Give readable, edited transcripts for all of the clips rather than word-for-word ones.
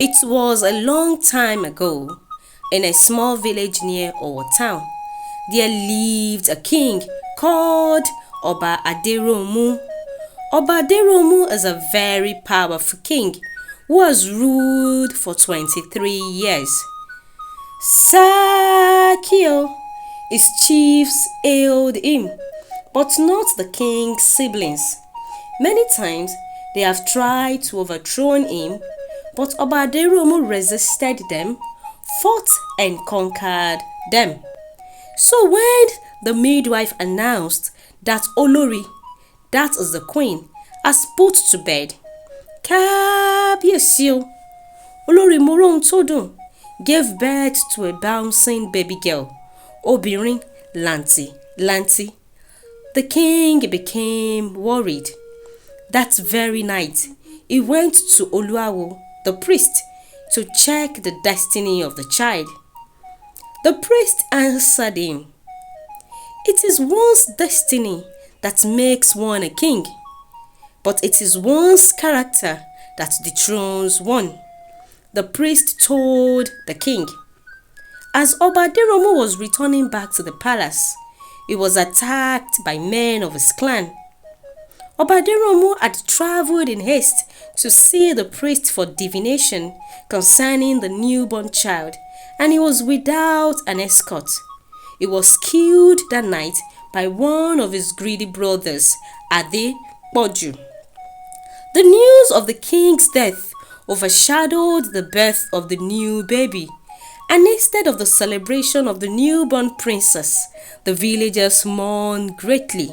It was a long time ago, in a small village near our town. There lived a king called Oba Aderomu. Oba Aderomu is a very powerful king who has ruled for 23 years. Sakio, his chiefs hailed him, but not the king's siblings. Many times they have tried to overthrow him, but Oba Aderomu resisted them, fought and conquered them. So when the midwife announced that Olori, that is the queen, has put to bed, Kábíyèsí o, Olori Morontodo gave birth to a bouncing baby girl, Obìnrin Lanti Lanti. The king became worried. That very night, he went to Oluawo, the priest, to check the destiny of the child. The priest answered him, "It is one's destiny that makes one a king, but it is one's character that dethrones one." The priest told the king. As Oba Aderomu was returning back to the palace, he was attacked by men of his clan. Oba Aderomu had traveled in haste to see the priest for divination concerning the newborn child, and he was without an escort. He was killed that night by one of his greedy brothers, Adepoju. The news of the king's death overshadowed the birth of the new baby, and instead of the celebration of the newborn princess, the villagers mourned greatly.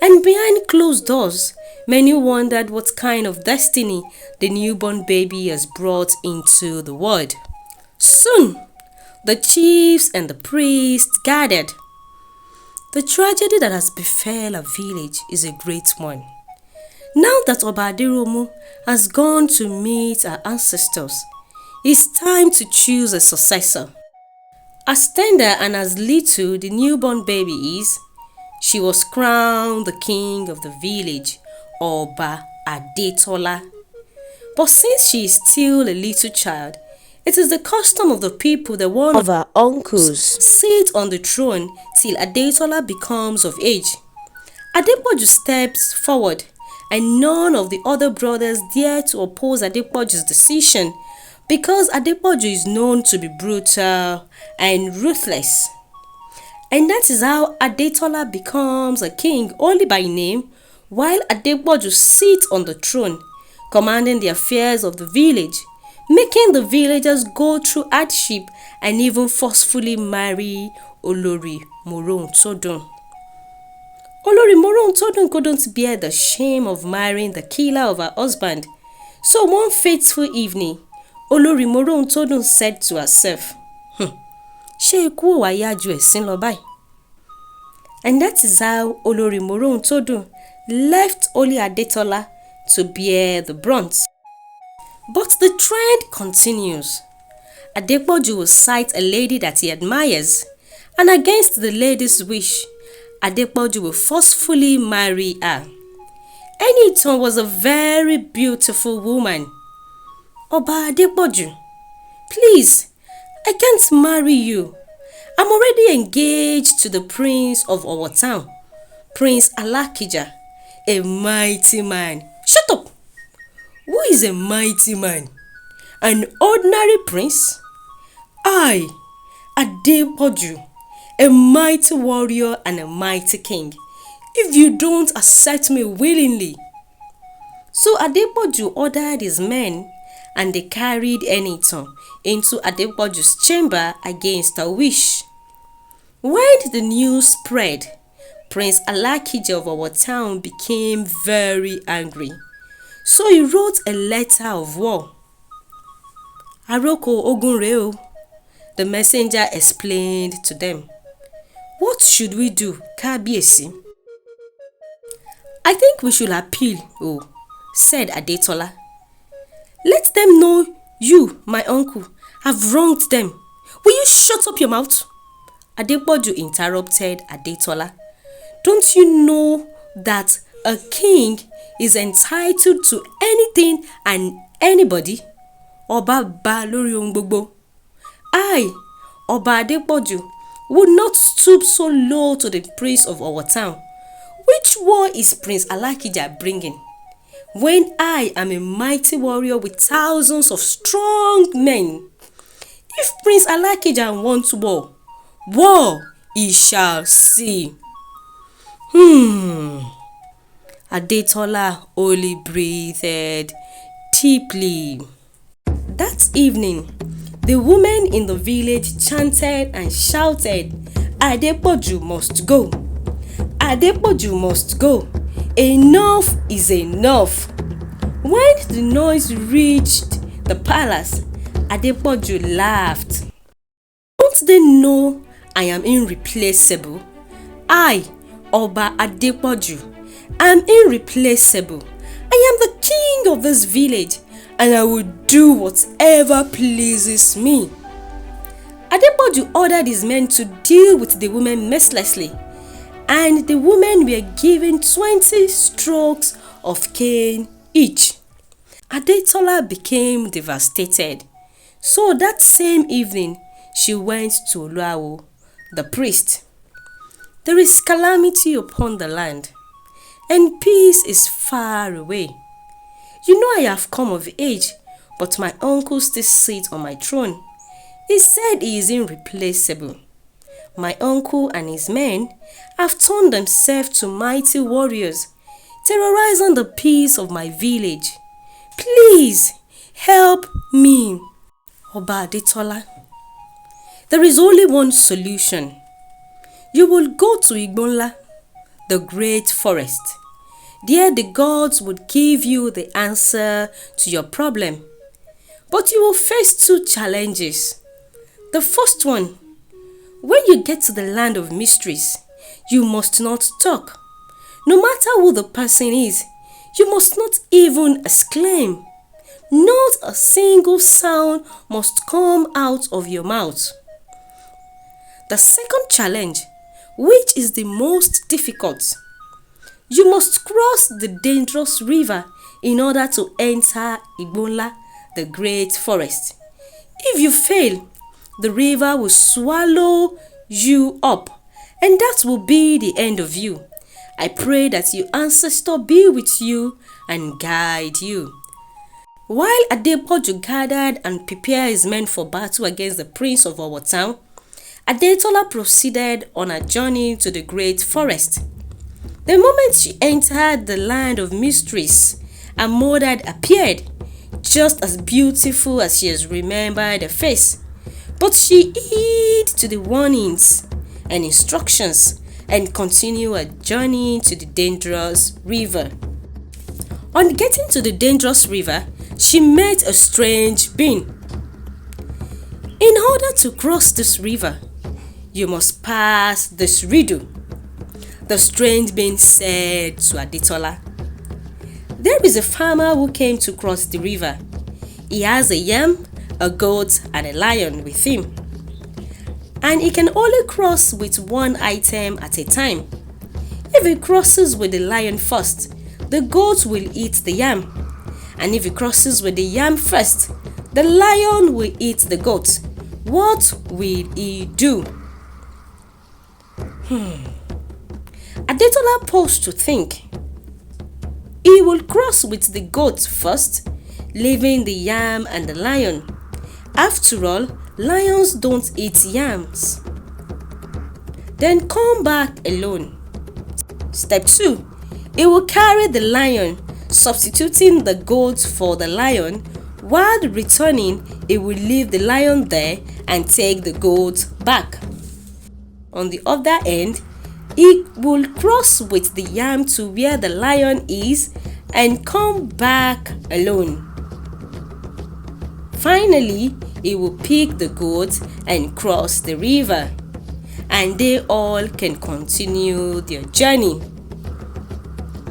And behind closed doors, many wondered what kind of destiny the newborn baby has brought into the world. Soon, the chiefs and the priests gathered. The tragedy that has befell our village is a great one. Now that Oba Aderomu has gone to meet our ancestors, it's time to choose a successor. As tender and as little the newborn baby is, she was crowned the king of the village, Oba ADETOLA. But since she is still a little child, it is the custom of the people that one of her uncles sit on the throne till ADETOLA becomes of age. Adepoju steps forward, and none of the other brothers dare to oppose Adepoju's decision because Adepoju is known to be brutal and ruthless. And that is how ADETOLA becomes a king only by name, while Adepoju sits on the throne, commanding the affairs of the village, making the villagers go through hardship and even forcefully marry Olori Morontodo. Olori Morontodo couldn't bear the shame of marrying the killer of her husband. So one fateful evening, Olori Morontodo said to herself, "Ṣé ikú ò wá yá ju ẹ̀sín lọ báyìí?" And that is how Olori Morontodo left only ADETOLA to bear the brunt. But the trend continues. Adepoju will cite a lady that he admires, and against the lady's wish, Adepoju will forcefully marry her. Enitan was a very beautiful woman. "Oba Adepoju, please, I can't marry you. I'm already engaged to the prince of our town, Prince Alakija, a mighty man." "Shut up! Who is a mighty man? An ordinary prince? I, Adepoju, a mighty warrior and a mighty king, if you don't accept me willingly." So Adepoju ordered his men, and they carried Enitan into Adepoju's chamber against her wish. When the news spread, Prince Alakija of our town became very angry. So he wrote a letter of war. "Aroko ogun re o," the messenger explained to them. "What should we do, Kábíyèsí?" "I think we should appeal, said ADETOLA. "Let them know you, my uncle, have wronged them." "Will you shut up your mouth?" Adepoju interrupted ADETOLA. "Don't you know that a king is entitled to anything and anybody? Ọba bá lórí ohun gbogbo. I, Ọba Adepoju, would not stoop so low to the praise of our town. Which war is Prince Alakija bringing? When I am a mighty warrior with thousands of strong men. If Prince Alakija wants war, he shall see. Adetola only breathed deeply. That evening, the women in the village chanted and shouted, Adepoju must go. Adepoju must go. Enough is enough. When the noise reached the palace, Adepoju laughed. Don't they know I am irreplaceable? I, Oba Adepoju, am irreplaceable. I am the king of this village, and I will do whatever pleases me. Adepoju ordered his men to deal with the women mercilessly, and the women were given 20 strokes of cane each. Adetola became devastated, so that same evening she went to Oluawo, the priest. There is calamity upon the land, and peace is far away. You know I have come of age, but my uncle still sits on my throne. He said he is irreplaceable. My uncle and his men have turned themselves to mighty warriors, terrorizing the peace of my village. Please help me. Oba Adetola, there is only one solution. You will go to Igbonla, the great forest. There the gods would give you the answer to your problem. But you will face two challenges. The first one, when you get to the land of mysteries, you must not talk. No matter who the person is, you must not even exclaim. Not a single sound must come out of your mouth. The second challenge, which is the most difficult, you must cross the dangerous river in order to enter Igbonla, the great forest. If you fail, the river will swallow you up, and that will be the end of you. I pray that your ancestor be with you and guide you. While Adepoju gathered and prepared his men for battle against the prince of our town, Adetola proceeded on a journey to the great forest. The moment she entered the land of mysteries, a mother appeared, just as beautiful as she has remembered her face. But she heed to the warnings and instructions and continued her journey to the dangerous river. On getting to the dangerous river, she met a strange being. In order to cross this river, you must pass this riddle. The strange being said to Adetola, there is a farmer who came to cross the river. He has a yam, a goat, and a lion with him. And he can only cross with one item at a time. If he crosses with the lion first, the goat will eat the yam. And if he crosses with the yam first, the lion will eat the goat. What will he do? Adetola paused to think. He will cross with the goat first, leaving the yam and the lion. After all, lions don't eat yams. Then come back alone. Step 2. He will carry the lion, substituting the goat for the lion. While returning, he will leave the lion there and take the goat back. On the other end, he will cross with the yam to where the lion is and come back alone. Finally, he will pick the goat and cross the river, and they all can continue their journey.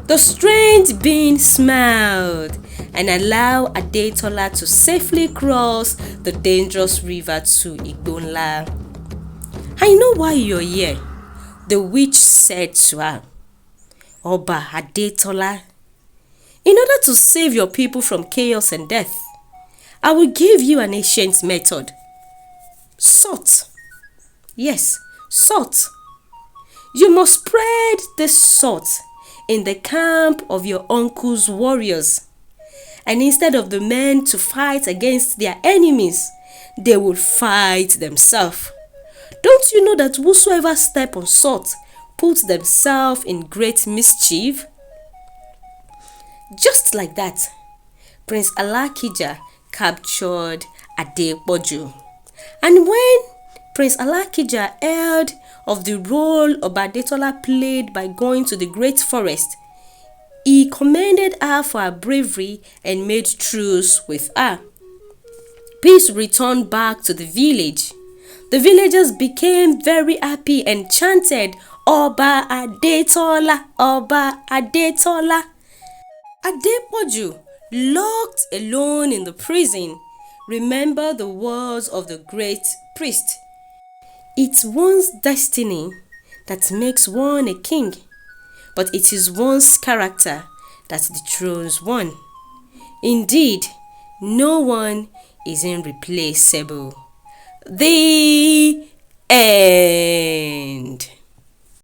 The strange being smiled and allowed Adetola to safely cross the dangerous river to Igbonla. I know why you're here, the witch said to her. Oba Adetola, in order to save your people from chaos and death, I will give you an ancient method. Salt. Yes, salt. You must spread this salt in the camp of your uncle's warriors. And instead of the men to fight against their enemies, they will fight themselves. Don't you know that whosoever step on salt puts themselves in great mischief? Just like that, Prince Alakija captured ADETOLA. And when Prince Alakija heard of the role ADETOLA played by going to the great forest, he commended her for her bravery and made truce with her. Peace returned back to the village. The villagers became very happy and chanted, "Oba ADETOLA, Oba ADETOLA." Adepoju, locked alone in the prison, remembered the words of the great priest. It's one's destiny that makes one a king, but it is one's character that dethrones one. Indeed, no one is irreplaceable. The end.